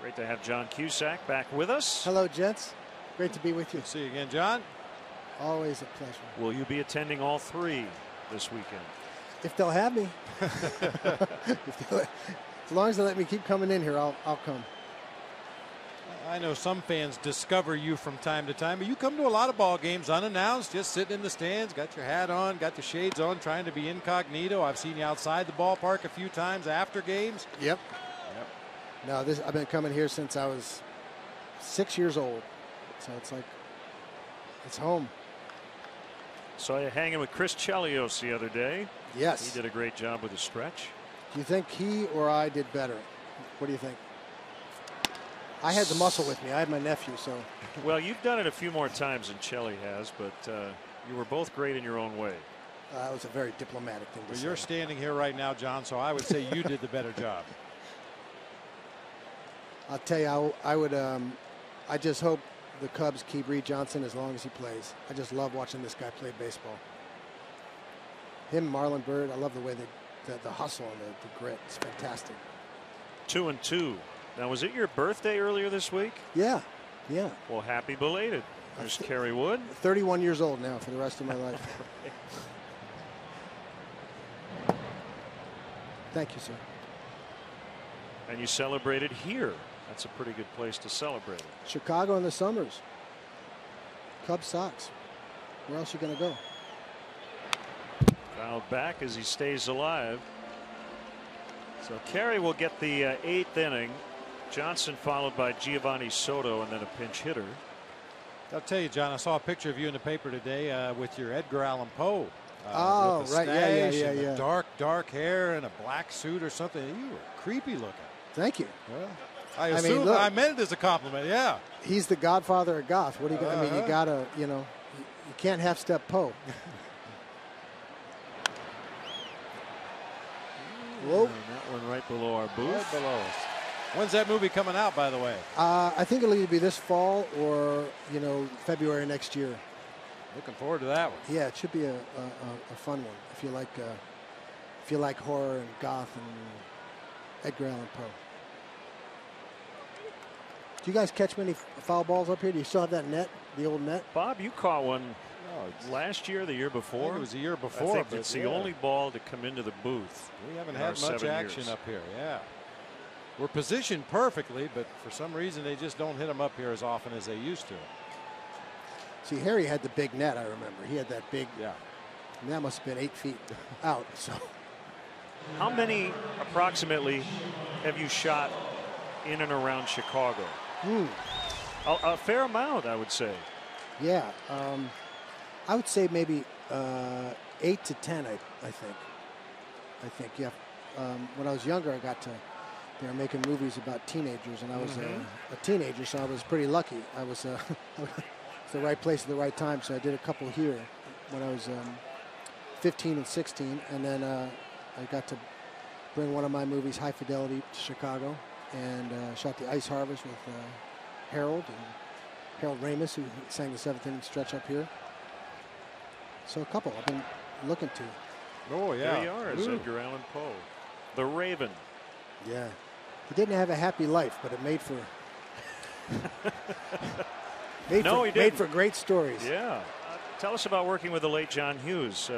Great to have John Cusack back with us. Hello, gents. Great to be with you. Good to see you again, John. Always a pleasure. Will you be attending all three this weekend? If they'll have me. As long as they let me keep coming in here, I'll come. I know some fans discover you from time to time, but you come to a lot of ball games unannounced, just sitting in the stands, got your hat on, got the shades on, trying to be incognito. I've seen you outside the ballpark a few times after games. Yep. No, I've been coming here since I was 6 years old, so it's like it's home. Saw you hanging with Chris Chelios the other day. Yes. He did a great job with the stretch. Do you think he or I did better? What do you think? I had the muscle with me. I had my nephew, so. Well, you've done it a few more times than Chelly has, but you were both great in your own way. That was a very diplomatic thing to say. You're standing here right now, John, so I would say you did the better job. I'll tell you, I would. I just hope the Cubs keep Reed Johnson as long as he plays. I just love watching this guy play baseball. Him, Marlon Byrd. I love the way the hustle and the grit. It's fantastic. 2-2. Now, was it your birthday earlier this week? Yeah, yeah. Well, happy belated. There's Kerry Wood. 31 years old now for the rest of my life. Thank you, sir. And you celebrated here. That's a pretty good place to celebrate it. Chicago in the summers. Cubs Sox. Where else are you going to go? Fouled back as he stays alive. So Kerry will get the 8th inning. Johnson followed by Giovanni Soto and then a pinch hitter. I'll tell you, John, I saw a picture of you in the paper today with your Edgar Allan Poe. Oh, with the right. Yeah. Dark hair and a black suit or something. You were creepy looking. Thank you. Yeah. I mean, look, I meant it as a compliment. Yeah. He's the godfather of goth. What do you? I mean, you gotta, you can't half-step Poe. Whoa. And that one right below our booth. Right below us. When's that movie coming out, by the way? I think it'll either be this fall or February next year. Looking forward to that one. Yeah, it should be a fun one if you like horror and goth and Edgar Allan Poe. Do you guys catch many foul balls up here? Do you still have that net, the old net? Bob, you caught one last year, the year before. I think it was the year before. I think it's the only ball to come into the booth. We haven't had much action up here. Yeah. We're positioned perfectly, but for some reason they just don't hit them up here as often as they used to. See, Harry had the big net, I remember. He had that big. Yeah. And that must have been 8 feet out. So. How many approximately have you shot in and around Chicago? A fair amount, I would say. Yeah. I would say maybe 8 to 10, I think, yeah. When I was younger, they were making movies about teenagers, and I was a teenager, so I was pretty lucky. I was the right place at the right time, so I did a couple here when I was 15 and 16, and then I got to bring one of my movies, High Fidelity, to Chicago, and shot The Ice Harvest with Harold Ramis, who sang the 7th inning stretch up here. So a couple I've been looking to. Oh, yeah. There you are, is Edgar Allan Poe. The Raven. Yeah. He didn't have a happy life, but it made for made for great stories. Yeah. Tell us about working with the late John Hughes.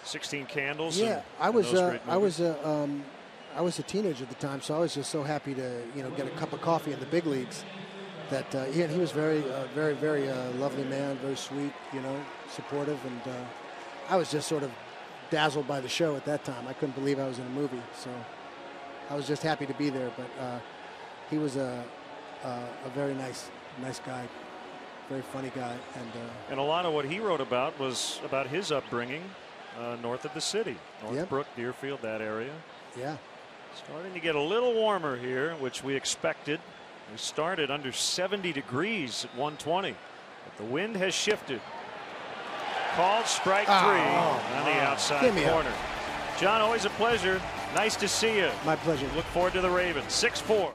16 Candles. Yeah, I was a teenager at the time, so I was just so happy to get a cup of coffee in the big leagues. That he was very lovely man, very sweet, supportive, and I was just sort of dazzled by the show at that time. I couldn't believe I was in a movie, so I was just happy to be there. But he was a very nice guy, very funny guy, and a lot of what he wrote about was about his upbringing north of the city, Northbrook, Deerfield, that area. Yeah. Starting to get a little warmer here, which we expected. We started under 70 degrees at 120, but the wind has shifted. Called strike 3 on the outside corner. John, always a pleasure. Nice to see you. My pleasure. Look forward to the Ravens. 6-4.